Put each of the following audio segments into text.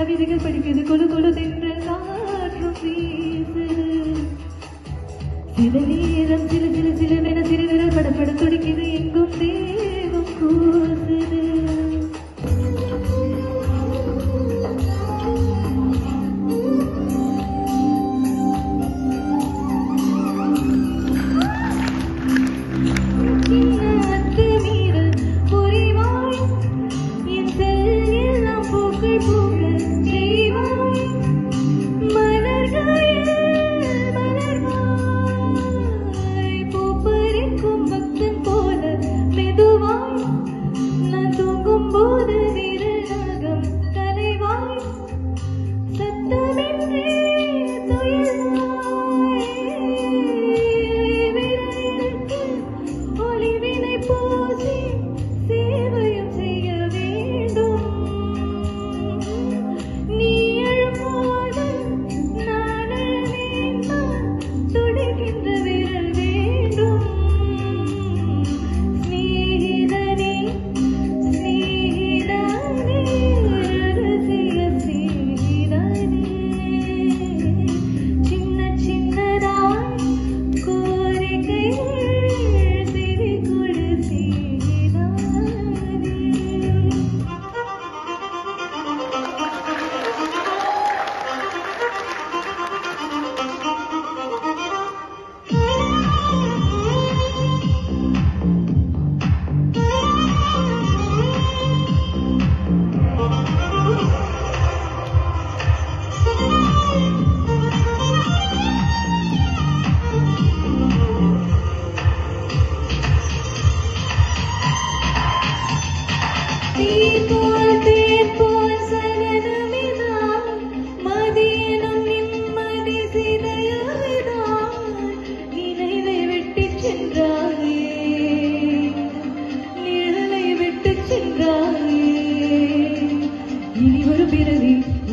கவிதைகள் படிக்குது கொடு கொடு தென்ற காற்றும் வீசுது சில நேரம் சில சில சிலவென சிறுவிரல் படப்பட துடிக்குது எங்கும் தேகம் கூசுது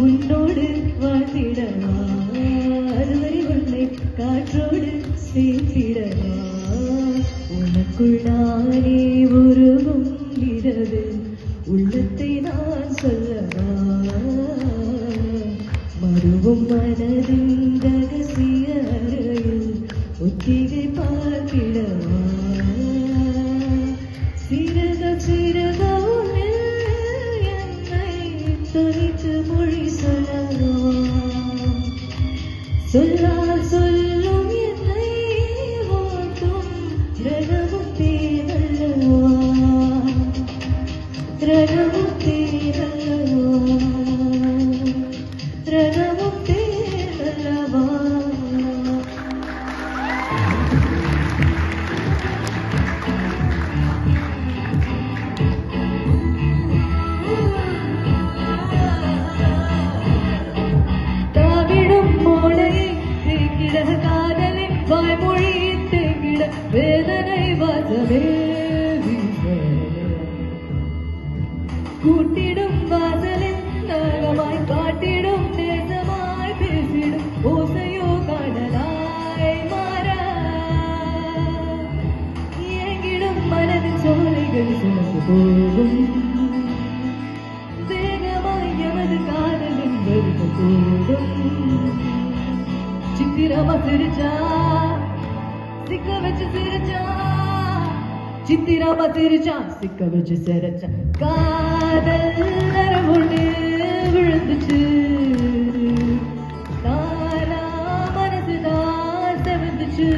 உன்னோடு வாழ்ந்திடவா அதுவரை உன்னை காற்றோடு சேர்த்திடவா உனக்குள் நானே உருவும் இடது உள்ளத்தை நான் சொல்லவா மறுவும் மனதின் ரகசிய அறையில் ஒத்திகை பார்த்திடவா சிறக சிறக தனித்து மொழி சொல்லவா சொல்லால் சொல்லும் என்னை ஓட்டும் ரணமும் தேவல்லவா ரணமும் தேவல்லவா ரணமும் தேவல்லவா காதலின் வாய்மொழி தேங்கிட வேதனை வாசமே கூட்டிடும் வாசலின் நாகமாய் காட்டிடும் தேசமாய் பேசிடும் ஓசையோ காணலாய் மாற ஏங்கிடும் மனதின் சோலைகள் சுமந்து போகும் வேகமாய் எமது காதலின் வருக கூடும் சித்திரமா சிரிச்சா சிக்க வச்சு சிரிச்சா சித்திரமா சிரிச்சா சிக்க வச்சு சிரிச்சா காதல் நரமுண்டு விழுந்துச்சு தானா மனசுதான் செவந்துச்சு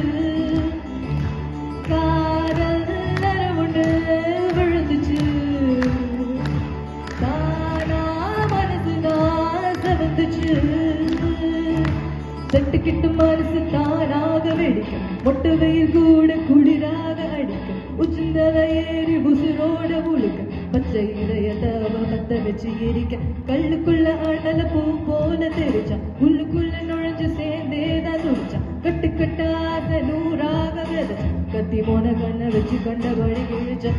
காதல் நரமுண்டு விழுந்துச்சு தானா மனசுதான் செவந்துச்சு சட்டுக்கிட்டு மனசு தானாக வெடிக்க மொட்டை வெயில் கூட குளிராக அடிக்க உச்சிந்தல ஏறி உசுரோட முழுக்க பச்சை இதயத்தவ பத்த வச்சு எரிக்க கல்லுக்குள்ள அடல பூ போல தெரிச்சா உள்ளுக்குள்ள நுழைஞ்சு சேர்ந்தேதான் துடிச்சா கட்டுக்கட்டாத நூறாக விதைச்சா கத்தி போன கண்ணை வச்சு கண்டபடி கிழிச்சா